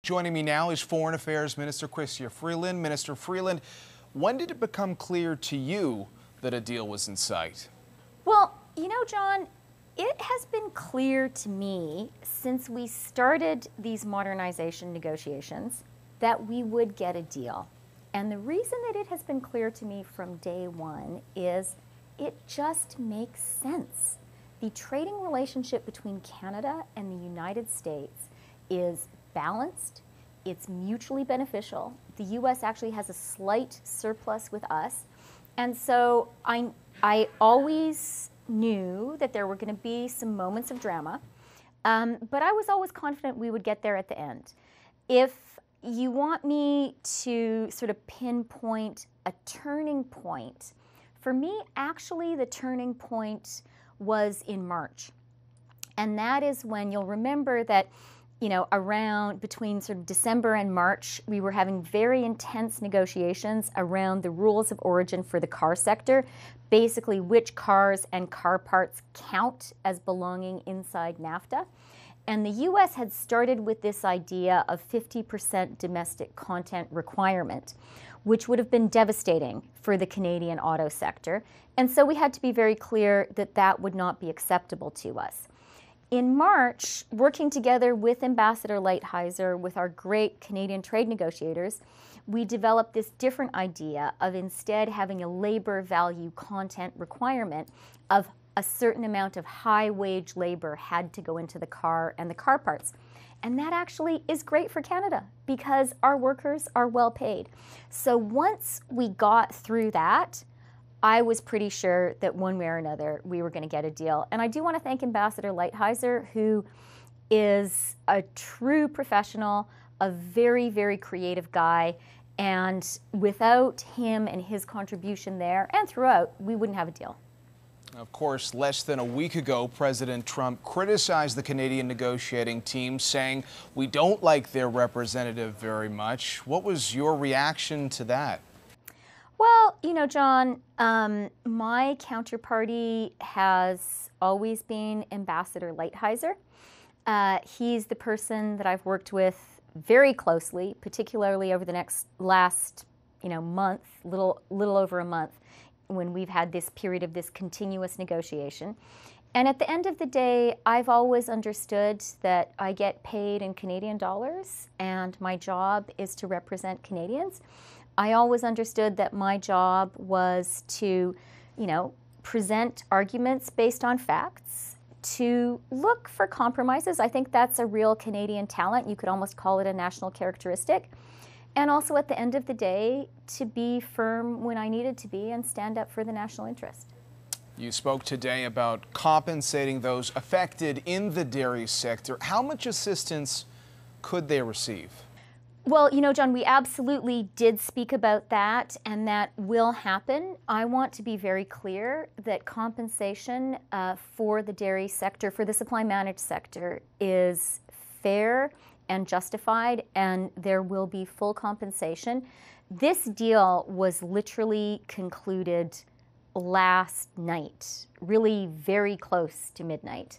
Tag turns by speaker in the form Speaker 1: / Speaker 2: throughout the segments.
Speaker 1: Joining me now is Foreign Affairs Minister Chrystia Freeland. Minister Freeland, when did it become clear to you that a deal was in sight?
Speaker 2: Well, John, it has been clear to me since we started these modernization negotiations that we would get a deal. And the reason that it has been clear to me from day one is it just makes sense. The trading relationship between Canada and the United States is balanced, it's mutually beneficial. The U.S. actually has a slight surplus with us. And so I always knew that there were going to be some moments of drama, but I was always confident we would get there at the end. If you want me to sort of pinpoint a turning point, for me, actually, the turning point was in March. And that is when you'll remember that around between sort of December and March, we were having very intense negotiations around the rules of origin for the car sector, basically which cars and car parts count as belonging inside NAFTA. And the U.S. had started with this idea of 50% domestic content requirement, which would have been devastating for the Canadian auto sector. And so we had to be very clear that that would not be acceptable to us. In March, working together with Ambassador Lighthizer, with our great Canadian trade negotiators, we developed this different idea of instead having a labor value content requirement of a certain amount of high-wage labor had to go into the car and the car parts. And that actually is great for Canada because our workers are well paid. So once we got through that, I was pretty sure that one way or another we were going to get a deal. And I do want to thank Ambassador Lighthizer, who is a true professional, a very, very creative guy. And without him and his contribution there and throughout, we wouldn't have a deal.
Speaker 1: Of course, less than a week ago, President Trump criticized the Canadian negotiating team, saying, "We don't like their representative very much." What was your reaction to that?
Speaker 2: Well, John, my counterparty has always been Ambassador Lighthizer. He's the person that I've worked with very closely, particularly over the last month, little over a month, when we've had this period of this continuous negotiation. And at the end of the day, I've always understood that I get paid in Canadian dollars and my job is to represent Canadians. I always understood that my job was to, present arguments based on facts, to look for compromises. I think that's a real Canadian talent. You could almost call it a national characteristic. And also at the end of the day, to be firm when I needed to be and stand up for the national interest.
Speaker 1: You spoke today about compensating those affected in the dairy sector. How much assistance could they receive?
Speaker 2: Well, John, we absolutely did speak about that, and that will happen. I want to be very clear that compensation for the dairy sector, for the supply managed sector, is fair and justified, and there will be full compensation. This deal was literally concluded last night, really very close to midnight.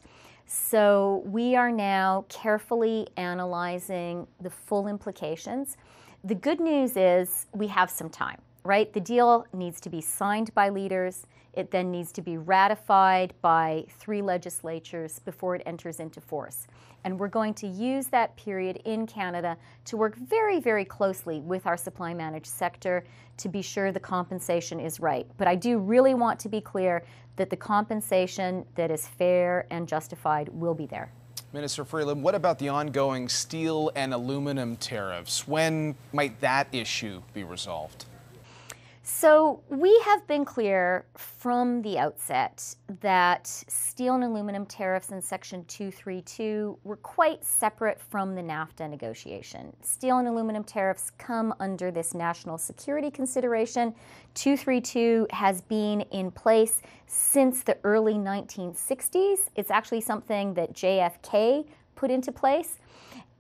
Speaker 2: So we are now carefully analyzing the full implications. The good news is we have some time, right? The deal needs to be signed by leaders. It then needs to be ratified by 3 legislatures before it enters into force. And we're going to use that period in Canada to work very, very closely with our supply managed sector to be sure the compensation is right. But I do really want to be clear that the compensation that is fair and justified will be there.
Speaker 1: Minister Freeland, what about the ongoing steel and aluminum tariffs? When might that issue be resolved?
Speaker 2: So we have been clear from the outset that steel and aluminum tariffs in Section 232 were quite separate from the NAFTA negotiation. Steel and aluminum tariffs come under this national security consideration. 232 has been in place since the early 1960s. It's actually something that JFK put into place.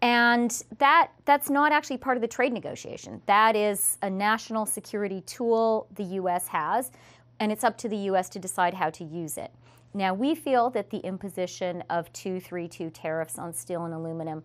Speaker 2: And that's not actually part of the trade negotiation. That is a national security tool the U.S. has, and it's up to the U.S. to decide how to use it. Now, we feel that the imposition of 232 tariffs on steel and aluminum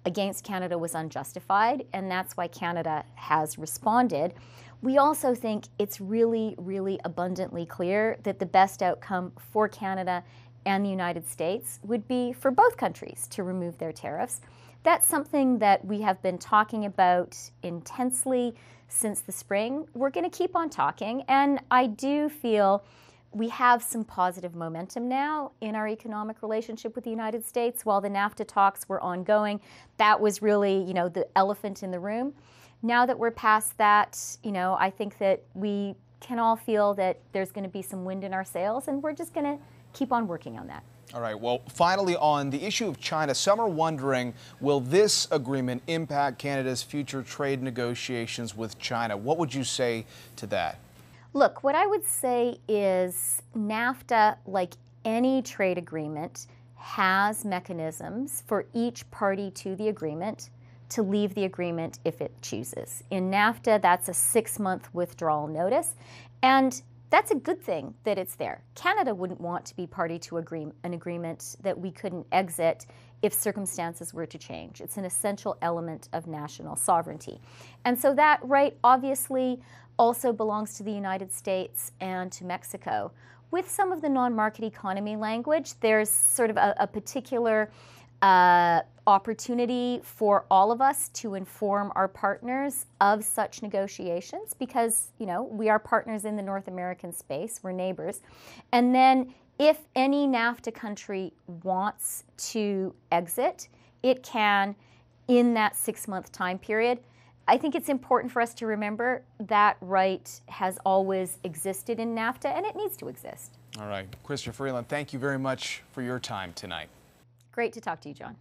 Speaker 2: against Canada was unjustified, and that's why Canada has responded. We also think it's really, really abundantly clear that the best outcome for Canada and the United States would be for both countries to remove their tariffs. That's something that we have been talking about intensely since the spring. We're going to keep on talking, and I do feel we have some positive momentum now in our economic relationship with the United States. While the NAFTA talks were ongoing, that was really, the elephant in the room. Now that we're past that, I think that we can all feel that there's going to be some wind in our sails, and we're just going to keep on working on that.
Speaker 1: All right. Well, finally, on the issue of China, some are wondering, will this agreement impact Canada's future trade negotiations with China? What would you say to that?
Speaker 2: Look, what I would say is NAFTA, like any trade agreement, has mechanisms for each party to the agreement to leave the agreement if it chooses. In NAFTA, that's a 6-month withdrawal notice, and that's a good thing that it's there. Canada wouldn't want to be party to an agreement that we couldn't exit if circumstances were to change. It's an essential element of national sovereignty. And so that right obviously also belongs to the United States and to Mexico. With some of the non-market economy language, there's sort of a particular opportunity for all of us to inform our partners of such negotiations because, we are partners in the North American space, we're neighbors. And then if any NAFTA country wants to exit, it can in that 6-month time period. I think it's important for us to remember that right has always existed in NAFTA and it needs to exist.
Speaker 1: All right. Chrystia Freeland, thank you very much for your time tonight.
Speaker 2: Great to talk to you, John.